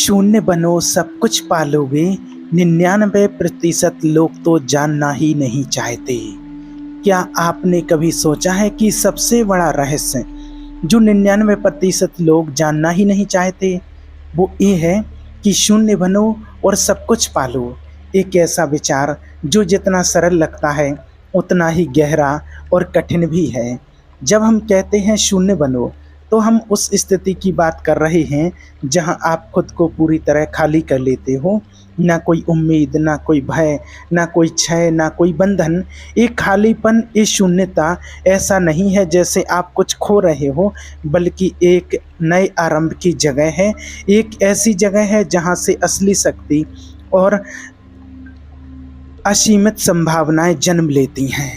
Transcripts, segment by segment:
शून्य बनो सब कुछ पालोगे, 99% लोग तो जानना ही नहीं चाहते। क्या आपने कभी सोचा है कि सबसे बड़ा रहस्य जो 99% लोग जानना ही नहीं चाहते वो ये है कि शून्य बनो और सब कुछ पालो। एक ऐसा विचार जो जितना सरल लगता है उतना ही गहरा और कठिन भी है। जब हम कहते हैं शून्य बनो तो हम उस स्थिति की बात कर रहे हैं जहां आप खुद को पूरी तरह खाली कर लेते हो। ना कोई उम्मीद, ना कोई भय, ना कोई क्षय, ना कोई बंधन। ये खालीपन, ये शून्यता ऐसा नहीं है जैसे आप कुछ खो रहे हो, बल्कि एक नए आरंभ की जगह है। एक ऐसी जगह है जहां से असली शक्ति और असीमित संभावनाएं जन्म लेती हैं।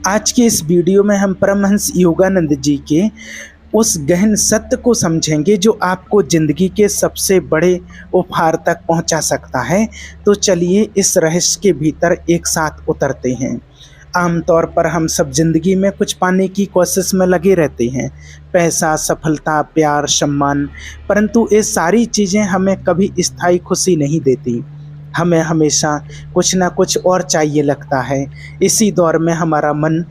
आज के इस वीडियो में हम परमहंस योगानंद जी के उस गहन सत्य को समझेंगे जो आपको जिंदगी के सबसे बड़े उपहार तक पहुंचा सकता है। तो चलिए इस रहस्य के भीतर एक साथ उतरते हैं। आमतौर पर हम सब जिंदगी में कुछ पाने की कोशिश में लगे रहते हैं, पैसा, सफलता, प्यार, सम्मान। परंतु ये सारी चीज़ें हमें कभी स्थायी खुशी नहीं देती। हमें हमेशा कुछ ना कुछ और चाहिए लगता है। इसी दौर में हमारा मन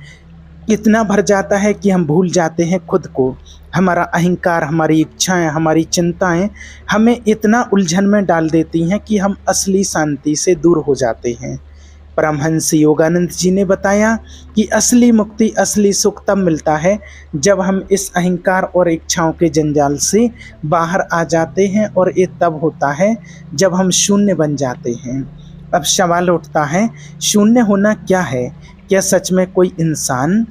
इतना भर जाता है कि हम भूल जाते हैं खुद को। हमारा अहंकार, हमारी इच्छाएं, हमारी चिंताएं हमें इतना उलझन में डाल देती हैं कि हम असली शांति से दूर हो जाते हैं। परमहंस योगानंद जी ने बताया कि असली मुक्ति, असली सुख तब मिलता है जब हम इस अहंकार और इच्छाओं के जंजाल से बाहर आ जाते हैं, और ये तब होता है जब हम शून्य बन जाते हैं। अब सवाल उठता है, शून्य होना क्या है? क्या सच में कोई इंसान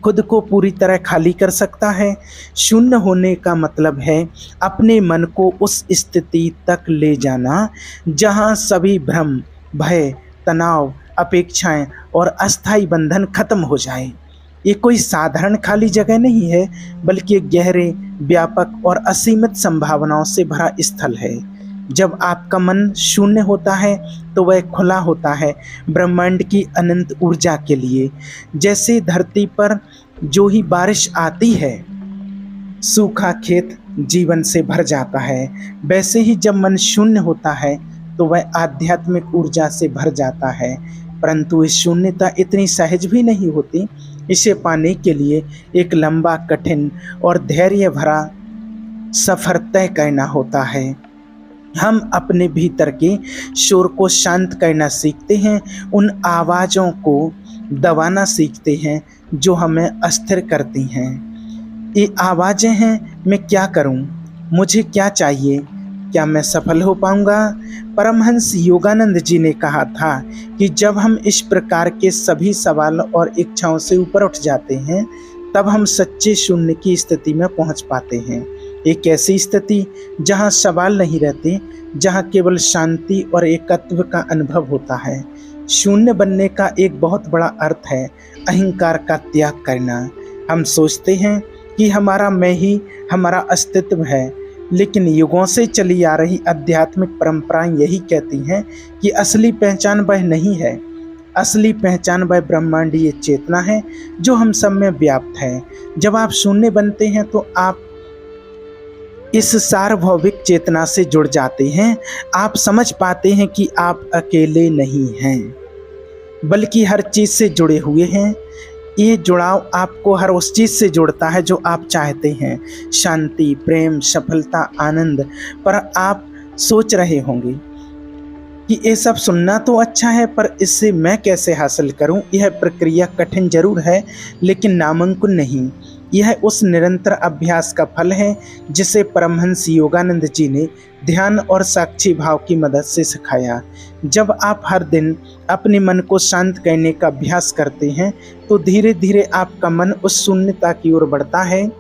खुद को पूरी तरह खाली कर सकता है? शून्य होने का मतलब है अपने मन को उस स्थिति तक ले जाना जहां सभी भ्रम, भय, तनाव, अपेक्षाएं और अस्थायी बंधन खत्म हो जाए। ये कोई साधारण खाली जगह नहीं है, बल्कि एक गहरे, व्यापक और असीमित संभावनाओं से भरा स्थल है। जब आपका मन शून्य होता है तो वह खुला होता है ब्रह्मांड की अनंत ऊर्जा के लिए। जैसे धरती पर जो ही बारिश आती है सूखा खेत जीवन से भर जाता है, वैसे ही जब मन शून्य होता है तो वह आध्यात्मिक ऊर्जा से भर जाता है। परंतु इस शून्यता इतनी सहज भी नहीं होती। इसे पाने के लिए एक लंबा, कठिन और धैर्य भरा सफर तय करना होता है। हम अपने भीतर के शोर को शांत करना सीखते हैं, उन आवाज़ों को दबाना सीखते हैं जो हमें अस्थिर करती हैं। ये आवाज़ें हैं, मैं क्या करूं? मुझे क्या चाहिए? क्या मैं सफल हो पाऊंगा? परमहंस योगानंद जी ने कहा था कि जब हम इस प्रकार के सभी सवाल और इच्छाओं से ऊपर उठ जाते हैं तब हम सच्चे शून्य की स्थिति में पहुंच पाते हैं। एक ऐसी स्थिति जहां सवाल नहीं रहते, जहां केवल शांति और एकत्व का अनुभव होता है। शून्य बनने का एक बहुत बड़ा अर्थ है अहंकार का त्याग करना। हम सोचते हैं कि हमारा मैं ही हमारा अस्तित्व है, लेकिन युगों से चली आ रही आध्यात्मिक परंपराएं यही कहती हैं कि असली पहचान वह नहीं है। असली पहचान वह ब्रह्मांडीय चेतना है जो हम सब में व्याप्त है। जब आप शून्य बनते हैं तो आप इस सार्वभौमिक चेतना से जुड़ जाते हैं। आप समझ पाते हैं कि आप अकेले नहीं हैं, बल्कि हर चीज़ से जुड़े हुए हैं। ये जुड़ाव आपको हर उस चीज़ से जोड़ता है जो आप चाहते हैं, शांति, प्रेम, सफलता, आनंद। पर आप सोच रहे होंगे कि ये सब सुनना तो अच्छा है, पर इससे मैं कैसे हासिल करूं? यह प्रक्रिया कठिन जरूर है, लेकिन नामुमकिन नहीं। यह उस निरंतर अभ्यास का फल है जिसे परमहंस योगानंद जी ने ध्यान और साक्षी भाव की मदद से सिखाया। जब आप हर दिन अपने मन को शांत करने का अभ्यास करते हैं तो धीरे धीरे आपका मन उस शून्यता की ओर बढ़ता है।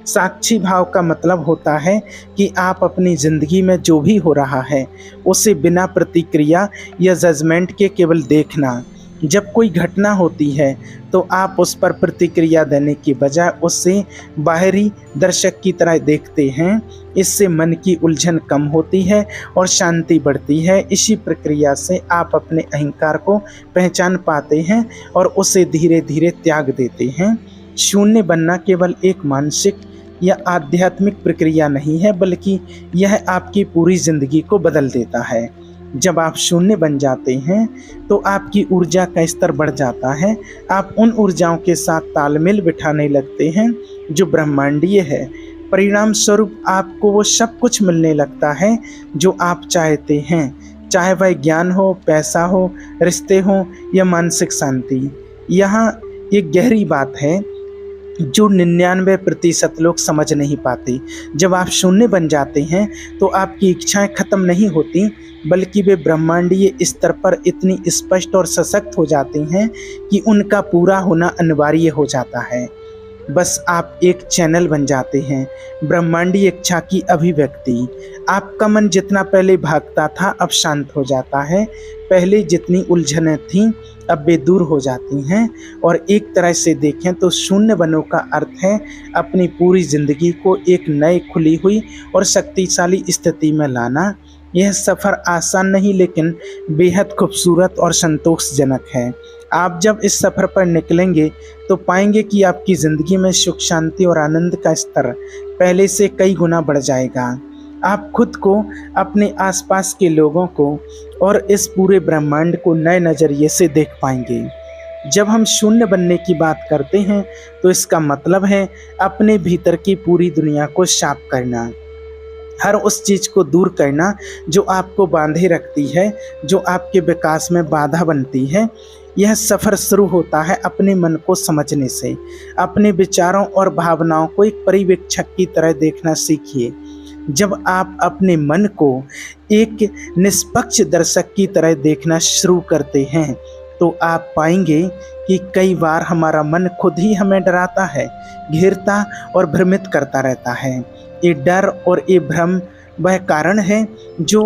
साक्षी भाव का मतलब होता है कि आप अपनी ज़िंदगी में जो भी हो रहा है उसे बिना प्रतिक्रिया या जजमेंट के केवल देखना। जब कोई घटना होती है तो आप उस पर प्रतिक्रिया देने की बजाय उससे बाहरी दर्शक की तरह देखते हैं। इससे मन की उलझन कम होती है और शांति बढ़ती है। इसी प्रक्रिया से आप अपने अहंकार को पहचान पाते हैं और उसे धीरे धीरे त्याग देते हैं। शून्य बनना केवल एक मानसिक यह आध्यात्मिक प्रक्रिया नहीं है, बल्कि यह आपकी पूरी जिंदगी को बदल देता है। जब आप शून्य बन जाते हैं तो आपकी ऊर्जा का स्तर बढ़ जाता है। आप उन ऊर्जाओं के साथ तालमेल बिठाने लगते हैं जो ब्रह्मांडीय है। परिणाम स्वरूप आपको वो सब कुछ मिलने लगता है जो आप चाहते हैं, चाहे वह ज्ञान हो, पैसा हो, रिश्ते हो या मानसिक शांति। यहाँ एक गहरी बात है जो 99% लोग समझ नहीं पाते। जब आप शून्य बन जाते हैं तो आपकी इच्छाएं खत्म नहीं होती, बल्कि वे ब्रह्मांडीय स्तर पर इतनी स्पष्ट और सशक्त हो जाती हैं कि उनका पूरा होना अनिवार्य हो जाता है। बस आप एक चैनल बन जाते हैं, ब्रह्मांडीय इच्छा की अभिव्यक्ति। आपका मन जितना पहले भागता था अब शांत हो जाता है। पहले जितनी उलझनें थीं अब वे दूर हो जाती हैं। और एक तरह से देखें तो शून्य बनो का अर्थ है अपनी पूरी जिंदगी को एक नई खुली हुई और शक्तिशाली स्थिति में लाना। यह सफ़र आसान नहीं, लेकिन बेहद खूबसूरत और संतोषजनक है। आप जब इस सफ़र पर निकलेंगे तो पाएंगे कि आपकी ज़िंदगी में सुख, शांति और आनंद का स्तर पहले से कई गुना बढ़ जाएगा। आप खुद को, अपने आसपास के लोगों को और इस पूरे ब्रह्मांड को नए नज़रिए से देख पाएंगे। जब हम शून्य बनने की बात करते हैं तो इसका मतलब है अपने भीतर की पूरी दुनिया को साफ करना, हर उस चीज़ को दूर करना जो आपको बांधे रखती है, जो आपके विकास में बाधा बनती है। यह सफ़र शुरू होता है अपने मन को समझने से। अपने विचारों और भावनाओं को एक पर्यवेक्षक की तरह देखना सीखिए। जब आप अपने मन को एक निष्पक्ष दर्शक की तरह देखना शुरू करते हैं तो आप पाएंगे कि कई बार हमारा मन खुद ही हमें डराता है, घेरता और भ्रमित करता रहता है। ये डर और ये भ्रम वह कारण है जो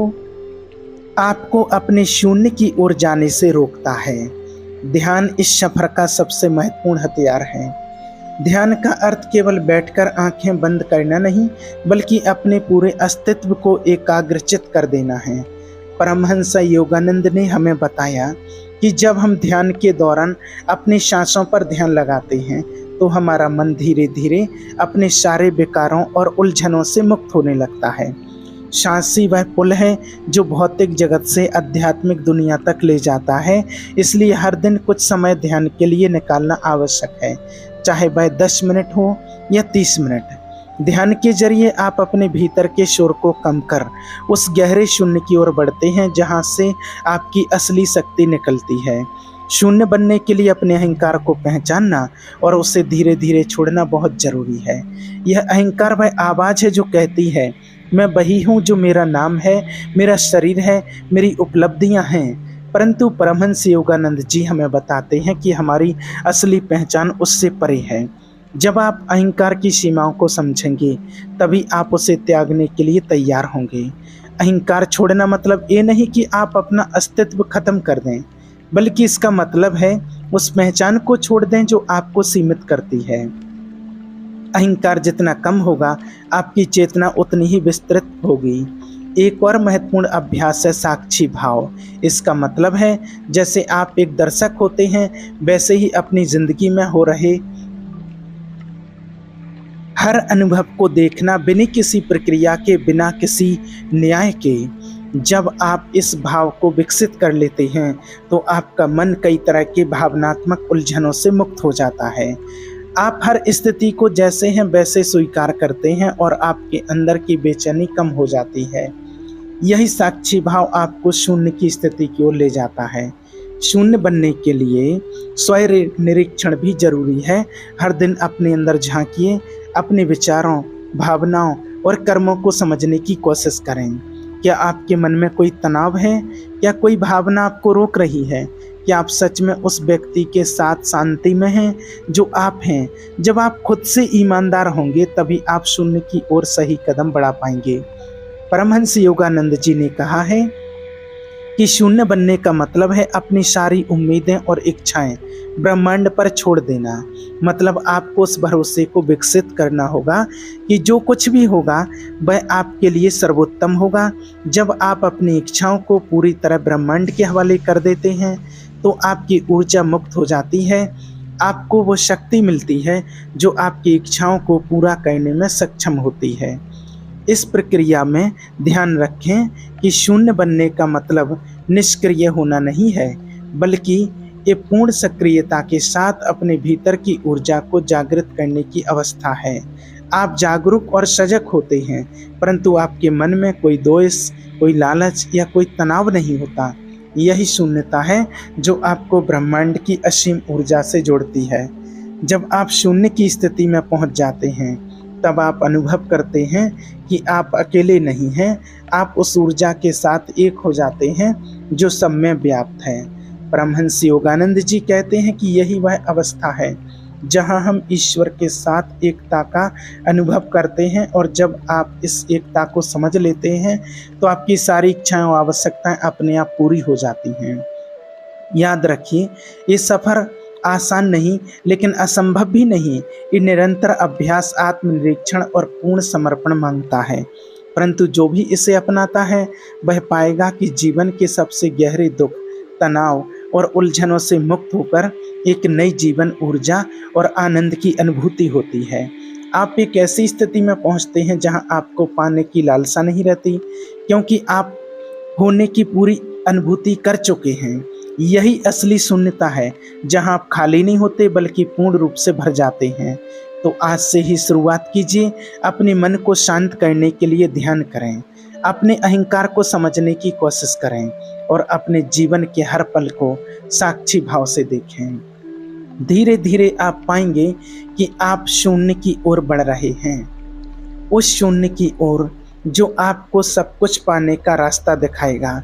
आपको अपने शून्य की ओर जाने से रोकता है। ध्यान इस सफर का सबसे महत्वपूर्ण हथियार है। ध्यान का अर्थ केवल बैठकर आंखें बंद करना नहीं, बल्कि अपने पूरे अस्तित्व को एकाग्रचित कर देना है। परमहंस योगानंद ने हमें बताया कि जब हम ध्यान के दौरान अपनी सांसों पर ध्यान लगाते हैं तो हमारा मन धीरे धीरे अपने सारे विकारों और उलझनों से मुक्त होने लगता है। सांस ही वह पुल है जो भौतिक जगत से आध्यात्मिक दुनिया तक ले जाता है। इसलिए हर दिन कुछ समय ध्यान के लिए निकालना आवश्यक है, चाहे वह 10 मिनट हो या 30 मिनट। ध्यान के जरिए आप अपने भीतर के शोर को कम कर उस गहरे शून्य की ओर बढ़ते हैं जहां से आपकी असली शक्ति निकलती है। शून्य बनने के लिए अपने अहंकार को पहचानना और उसे धीरे धीरे छोड़ना बहुत जरूरी है। यह अहंकार वह आवाज़ है जो कहती है मैं वही हूँ जो मेरा नाम है, मेरा शरीर है, मेरी उपलब्धियाँ हैं। परंतु परमहंस योगानंद जी हमें बताते हैं कि हमारी असली पहचान उससे परे है। जब आप अहंकार की सीमाओं को समझेंगे तभी आप उसे त्यागने के लिए तैयार होंगे। अहंकार छोड़ना मतलब ये नहीं कि आप अपना अस्तित्व खत्म कर दें, बल्कि इसका मतलब है उस पहचान को छोड़ दें जो आपको सीमित करती है। अहंकार जितना कम होगा आपकी चेतना उतनी ही विस्तृत होगी। एक और महत्वपूर्ण अभ्यास है साक्षी भाव। इसका मतलब है जैसे आप एक दर्शक होते हैं वैसे ही अपनी जिंदगी में हो रहे हर अनुभव को देखना, बिना किसी प्रक्रिया के, बिना किसी न्याय के। जब आप इस भाव को विकसित कर लेते हैं तो आपका मन कई तरह के भावनात्मक उलझनों से मुक्त हो जाता है। आप हर स्थिति को जैसे हैं वैसे स्वीकार करते हैं और आपके अंदर की बेचैनी कम हो जाती है। यही साक्षी भाव आपको शून्य की स्थिति की ओर ले जाता है। शून्य बनने के लिए स्वयं निरीक्षण भी जरूरी है। हर दिन अपने अंदर झांकिए, अपने विचारों, भावनाओं और कर्मों को समझने की कोशिश करें। क्या आपके मन में कोई तनाव है? क्या कोई भावना आपको रोक रही है? क्या आप सच में उस व्यक्ति के साथ शांति में हैं जो आप हैं? जब आप खुद से ईमानदार होंगे तभी आप शून्य की ओर सही कदम बढ़ा पाएंगे। परमहंस योगानंद जी ने कहा है कि शून्य बनने का मतलब है अपनी सारी उम्मीदें और इच्छाएं ब्रह्मांड पर छोड़ देना। मतलब आपको उस भरोसे को विकसित करना होगा कि जो कुछ भी होगा वह आपके लिए सर्वोत्तम होगा। जब आप अपनी इच्छाओं को पूरी तरह ब्रह्मांड के हवाले कर देते हैं तो आपकी ऊर्जा मुक्त हो जाती है। आपको वो शक्ति मिलती है जो आपकी इच्छाओं को पूरा करने में सक्षम होती है। इस प्रक्रिया में ध्यान रखें कि शून्य बनने का मतलब निष्क्रिय होना नहीं है, बल्कि ये पूर्ण सक्रियता के साथ अपने भीतर की ऊर्जा को जागृत करने की अवस्था है। आप जागरूक और सजग होते हैं, परंतु आपके मन में कोई द्वेष, कोई लालच या कोई तनाव नहीं होता। यही शून्यता है जो आपको ब्रह्मांड की असीम ऊर्जा से जोड़ती है। जब आप शून्य की स्थिति में पहुंच जाते हैं, तब आप अनुभव करते हैं कि आप अकेले नहीं हैं। आप उस ऊर्जा के साथ एक हो जाते हैं जो सब में व्याप्त है। परमहंस योगानंद जी कहते हैं कि यही वह अवस्था है जहां हम ईश्वर के साथ एकता का अनुभव करते हैं, और जब आप इस एकता को समझ लेते हैं तो आपकी सारी इच्छाएं और आवश्यकताएं अपने आप पूरी हो जाती हैं। याद रखिए, ये सफ़र आसान नहीं, लेकिन असंभव भी नहीं। ये निरंतर अभ्यास, आत्मनिरीक्षण और पूर्ण समर्पण मांगता है। परंतु जो भी इसे अपनाता है वह पाएगा कि जीवन के सबसे गहरे दुख, तनाव और उलझनों से मुक्त होकर एक नई जीवन ऊर्जा और आनंद की अनुभूति होती है। आप एक ऐसी स्थिति में पहुंचते हैं जहां आपको पाने की लालसा नहीं रहती, क्योंकि आप होने की पूरी अनुभूति कर चुके हैं। यही असली शून्यता है, जहां आप खाली नहीं होते बल्कि पूर्ण रूप से भर जाते हैं। तो आज से ही शुरुआत कीजिए। अपने मन को शांत करने के लिए ध्यान करें, अपने अहंकार को समझने की कोशिश करें और अपने जीवन के हर पल को साक्षी भाव से देखें। धीरे धीरे आप पाएंगे कि आप शून्य की ओर बढ़ रहे हैं, उस शून्य की ओर जो आपको सब कुछ पाने का रास्ता दिखाएगा।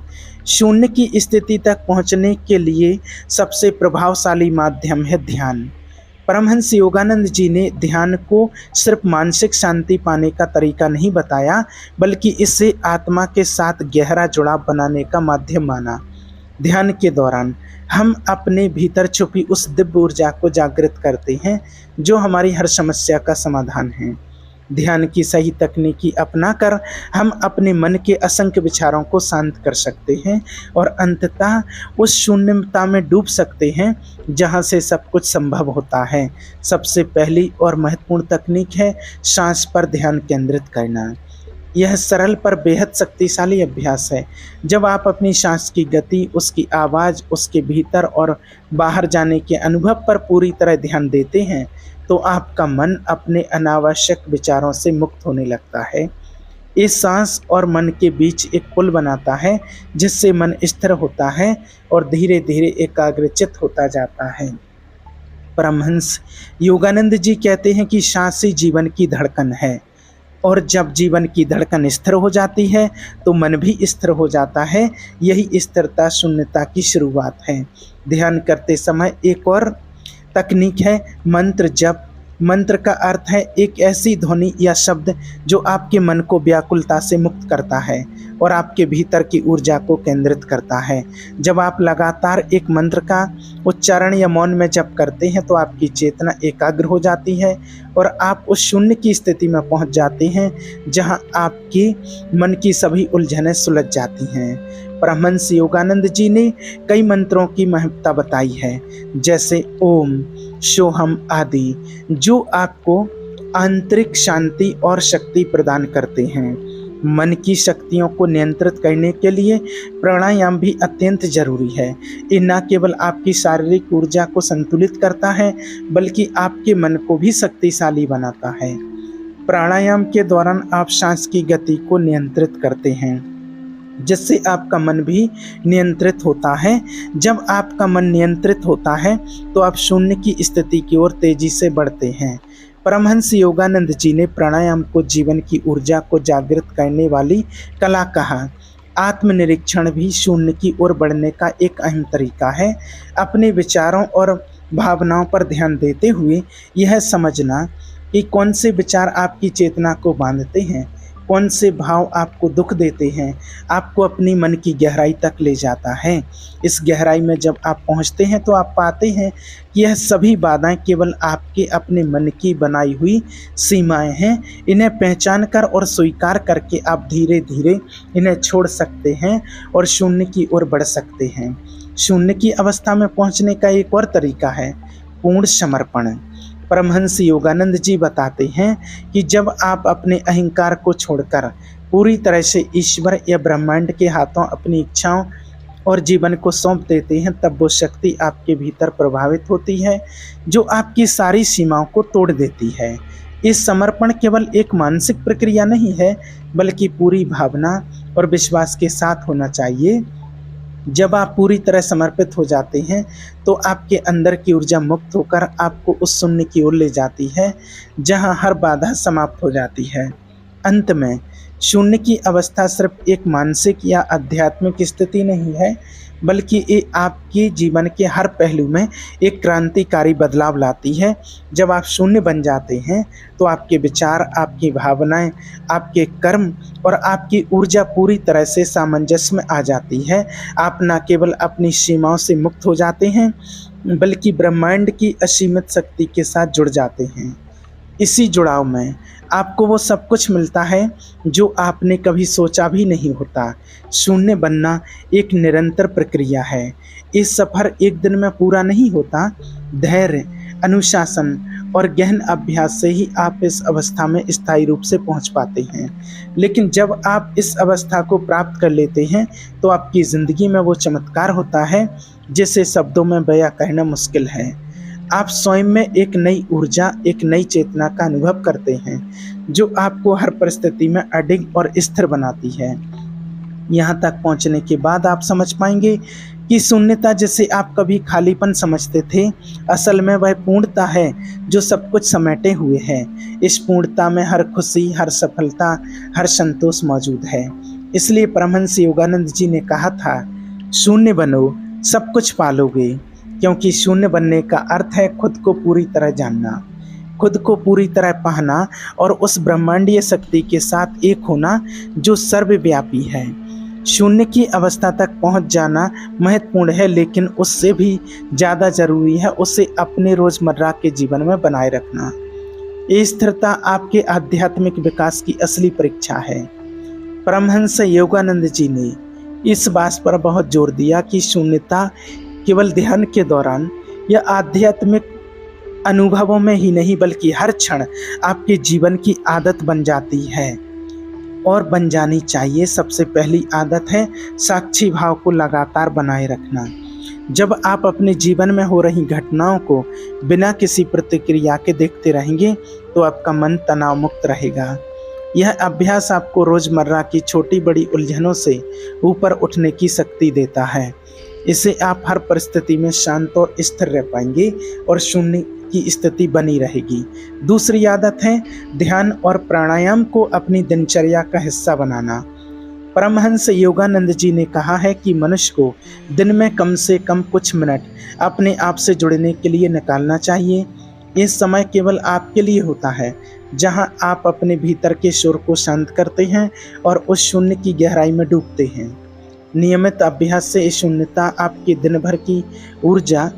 शून्य की स्थिति तक पहुंचने के लिए सबसे प्रभावशाली माध्यम है ध्यान। परमहंस योगानंद जी ने ध्यान को सिर्फ मानसिक शांति पाने का तरीका नहीं बताया, बल्कि इसे आत्मा के साथ गहरा जुड़ाव बनाने का माध्यम माना। ध्यान के दौरान हम अपने भीतर छुपी उस दिव्य ऊर्जा को जागृत करते हैं जो हमारी हर समस्या का समाधान है। ध्यान की सही तकनीकी अपनाकर हम अपने मन के असंख्य विचारों को शांत कर सकते हैं और अंततः उस शून्यता में डूब सकते हैं जहां से सब कुछ संभव होता है। सबसे पहली और महत्वपूर्ण तकनीक है सांस पर ध्यान केंद्रित करना। यह सरल पर बेहद शक्तिशाली अभ्यास है। जब आप अपनी सांस की गति, उसकी आवाज़, उसके भीतर और बाहर जाने के अनुभव पर पूरी तरह ध्यान देते हैं, तो आपका मन अपने अनावश्यक विचारों से मुक्त होने लगता है। इस सांस और मन के बीच एक पुल बनाता है, जिससे मन स्थिर होता है और धीरे धीरे एकाग्रचित होता जाता है। परमहंस योगानंद जी कहते हैं कि सांस ही जीवन की धड़कन है, और जब जीवन की धड़कन स्थिर हो जाती है तो मन भी स्थिर हो जाता है। यही स्थिरता शून्यता की शुरुआत है। ध्यान करते समय एक और तकनीक है मंत्र जप। मंत्र का अर्थ है एक ऐसी ध्वनि या शब्द जो आपके मन को व्याकुलता से मुक्त करता है और आपके भीतर की ऊर्जा को केंद्रित करता है। जब आप लगातार एक मंत्र का उच्चारण या मौन में जप करते हैं तो आपकी चेतना एकाग्र हो जाती है और आप उस शून्य की स्थिति में पहुंच जाते हैं जहां आपके मन की सभी उलझनें सुलझ जाती हैं। परमहंस योगानंद जी ने कई मंत्रों की महत्ता बताई है, जैसे ओम, सोहम आदि, जो आपको आंतरिक शांति और शक्ति प्रदान करते हैं। मन की शक्तियों को नियंत्रित करने के लिए प्राणायाम भी अत्यंत जरूरी है। ये न केवल आपकी शारीरिक ऊर्जा को संतुलित करता है, बल्कि आपके मन को भी शक्तिशाली बनाता है। प्राणायाम के दौरान आप सांस की गति को नियंत्रित करते हैं, जिससे आपका मन भी नियंत्रित होता है। जब आपका मन नियंत्रित होता है तो आप शून्य की स्थिति की ओर तेजी से बढ़ते हैं। परमहंस योगानंद जी ने प्राणायाम को जीवन की ऊर्जा को जागृत करने वाली कला कहा। आत्मनिरीक्षण भी शून्य की ओर बढ़ने का एक अहम तरीका है। अपने विचारों और भावनाओं पर ध्यान देते हुए यह समझना कि कौन से विचार आपकी चेतना को बांधते हैं, कौन से भाव आपको दुख देते हैं, आपको अपनी मन की गहराई तक ले जाता है। इस गहराई में जब आप पहुंचते हैं तो आप पाते हैं कि यह सभी बाधाएं केवल आपके अपने मन की बनाई हुई सीमाएं हैं। इन्हें पहचान कर और स्वीकार करके आप धीरे धीरे इन्हें छोड़ सकते हैं और शून्य की ओर बढ़ सकते हैं। शून्य की अवस्था में पहुंचने का एक और तरीका है पूर्ण समर्पण। परमहंस योगानंद जी बताते हैं कि जब आप अपने अहंकार को छोड़कर पूरी तरह से ईश्वर या ब्रह्मांड के हाथों अपनी इच्छाओं और जीवन को सौंप देते हैं, तब वो शक्ति आपके भीतर प्रभावित होती है जो आपकी सारी सीमाओं को तोड़ देती है। इस समर्पण केवल एक मानसिक प्रक्रिया नहीं है, बल्कि पूरी भावना और विश्वास के साथ होना चाहिए। जब आप पूरी तरह समर्पित हो जाते हैं तो आपके अंदर की ऊर्जा मुक्त होकर आपको उस शून्य की ओर ले जाती है जहां हर बाधा समाप्त हो जाती है। अंत में शून्य की अवस्था सिर्फ एक मानसिक या आध्यात्मिक स्थिति नहीं है, बल्कि ये आपके जीवन के हर पहलू में एक क्रांतिकारी बदलाव लाती है। जब आप शून्य बन जाते हैं तो आपके विचार, आपकी भावनाएं, आपके कर्म और आपकी ऊर्जा पूरी तरह से सामंजस्य में आ जाती है। आप न केवल अपनी सीमाओं से मुक्त हो जाते हैं, बल्कि ब्रह्मांड की असीमित शक्ति के साथ जुड़ जाते हैं। इसी जुड़ाव में आपको वो सब कुछ मिलता है जो आपने कभी सोचा भी नहीं होता। शून्य बनना एक निरंतर प्रक्रिया है। इस सफ़र एक दिन में पूरा नहीं होता। धैर्य, अनुशासन और गहन अभ्यास से ही आप इस अवस्था में स्थायी रूप से पहुंच पाते हैं। लेकिन जब आप इस अवस्था को प्राप्त कर लेते हैं तो आपकी ज़िंदगी में वो चमत्कार होता है जिसे शब्दों में बयां कहना मुश्किल है। आप स्वयं में एक नई ऊर्जा, एक नई चेतना का अनुभव करते हैं जो आपको हर परिस्थिति में अडिग और स्थिर बनाती है। यहाँ तक पहुँचने के बाद आप समझ पाएंगे कि शून्यता जिसे आप कभी खालीपन समझते थे, असल में वह पूर्णता है जो सब कुछ समेटे हुए है। इस पूर्णता में हर खुशी, हर सफलता, हर संतोष मौजूद है। इसलिए परमहंस योगानंद जी ने कहा था, शून्य बनो, सब कुछ पालोगे। क्योंकि शून्य बनने का अर्थ है खुद को पूरी तरह जानना, खुद को पूरी तरह पाना और उस ब्रह्मांडीय शक्ति के साथ एक होना जो सर्वव्यापी है। शून्य की अवस्था तक पहुंच जाना महत्वपूर्ण है, लेकिन उससे भी ज़्यादा ज़रूरी है उसे अपने रोज़मर्रा के जीवन में बनाए रखना। ये स्थिरता आपके आध्यात्मिक विकास की असली परीक्षा है। परमहंस योगानंद जी ने इस बात पर बहुत जोर दिया कि शून्यता केवल ध्यान के दौरान या आध्यात्मिक अनुभवों में ही नहीं, बल्कि हर क्षण आपके जीवन की आदत बन जाती है और बन जानी चाहिए। सबसे पहली आदत है साक्षी भाव को लगातार बनाए रखना। जब आप अपने जीवन में हो रही घटनाओं को बिना किसी प्रतिक्रिया के देखते रहेंगे तो आपका मन तनाव मुक्त रहेगा। यह अभ्यास आपको रोज़मर्रा की छोटी बड़ी उलझनों से ऊपर उठने की शक्ति देता है। इससे आप हर परिस्थिति में शांत और स्थिर रह पाएंगे और शून्य की स्थिति बनी रहेगी। दूसरी आदत है ध्यान और प्राणायाम को अपनी दिनचर्या का हिस्सा बनाना। परमहंस योगानंद जी ने कहा है कि मनुष्य को दिन में कम से कम कुछ मिनट अपने आप से जुड़ने के लिए निकालना चाहिए। ये समय केवल आपके लिए होता है जहां आप अपने भीतर के शोर को शांत करते हैं और उस शून्य की गहराई में डूबते हैं। नियमित अभ्यास से शून्यता आपके दिन भर की ऊर्जा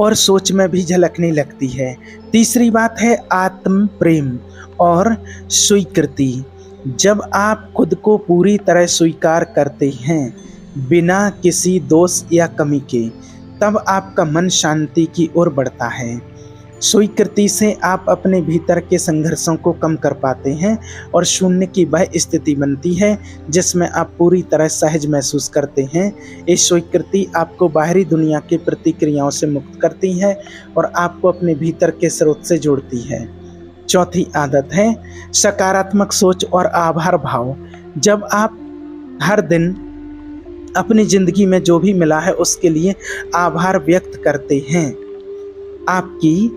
और सोच में भी झलकने लगती है। तीसरी बात है आत्म प्रेम और स्वीकृति। जब आप खुद को पूरी तरह स्वीकार करते हैं बिना किसी दोष या कमी के, तब आपका मन शांति की ओर बढ़ता है। स्वीकृति से आप अपने भीतर के संघर्षों को कम कर पाते हैं और शून्य की वह स्थिति बनती है जिसमें आप पूरी तरह सहज महसूस करते हैं। ये स्वीकृति आपको बाहरी दुनिया की प्रतिक्रियाओं से मुक्त करती है और आपको अपने भीतर के स्रोत से जोड़ती है। चौथी आदत है सकारात्मक सोच और आभार भाव। जब आप हर दिन अपनी ज़िंदगी में जो भी मिला है उसके लिए आभार व्यक्त करते हैं, आपकी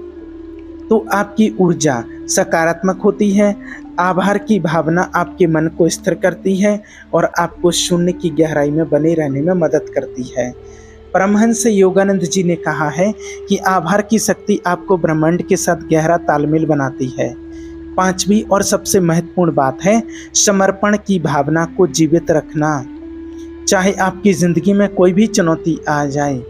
ऊर्जा सकारात्मक होती है। आभार की भावना आपके मन को स्थिर करती है और आपको शून्य की गहराई में बने रहने में मदद करती है। परमहंस योगानंद जी ने कहा है कि आभार की शक्ति आपको ब्रह्मांड के साथ गहरा तालमेल बनाती है। पांचवी और सबसे महत्वपूर्ण बात है समर्पण की भावना को जीवित रखना। चाहे आपकी ज़िंदगी में कोई भी चुनौती आ जाए,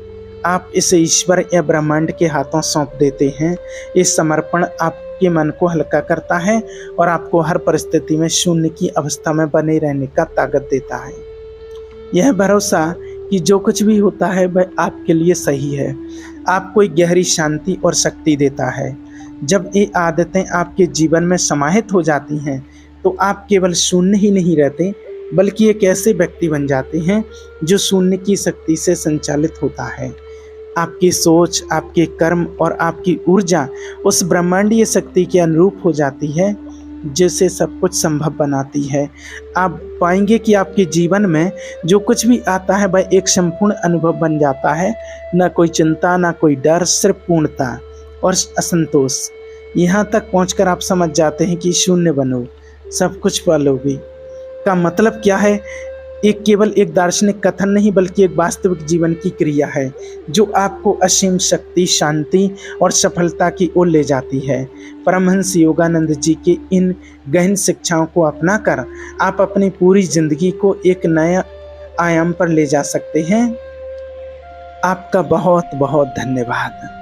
आप इसे ईश्वर या ब्रह्मांड के हाथों सौंप देते हैं। इस समर्पण आपके मन को हल्का करता है और आपको हर परिस्थिति में शून्य की अवस्था में बने रहने का ताकत देता है। यह भरोसा कि जो कुछ भी होता है वह आपके लिए सही है, आपको एक गहरी शांति और शक्ति देता है। जब ये आदतें आपके जीवन में समाहित हो जाती हैं तो आप केवल शून्य ही नहीं रहते, बल्कि एक ऐसे व्यक्ति बन जाते हैं जो शून्य की शक्ति से संचालित होता है। आपकी सोच, आपके कर्म और आपकी ऊर्जा उस ब्रह्मांडीय शक्ति के अनुरूप हो जाती है जिससे सब कुछ संभव बनाती है। आप पाएंगे कि आपके जीवन में जो कुछ भी आता है वह एक संपूर्ण अनुभव बन जाता है। ना कोई चिंता, ना कोई डर, सिर्फ पूर्णता और असंतोष। यहाँ तक पहुँचकर आप समझ जाते हैं कि शून्य बनो, सब कुछ पालोगे का मतलब क्या है। एक केवल एक दार्शनिक कथन नहीं, बल्कि एक वास्तविक जीवन की क्रिया है जो आपको असीम शक्ति, शांति और सफलता की ओर ले जाती है। परमहंस योगानंद जी के इन गहन शिक्षाओं को अपनाकर आप अपनी पूरी जिंदगी को एक नया आयाम पर ले जा सकते हैं। आपका बहुत बहुत धन्यवाद।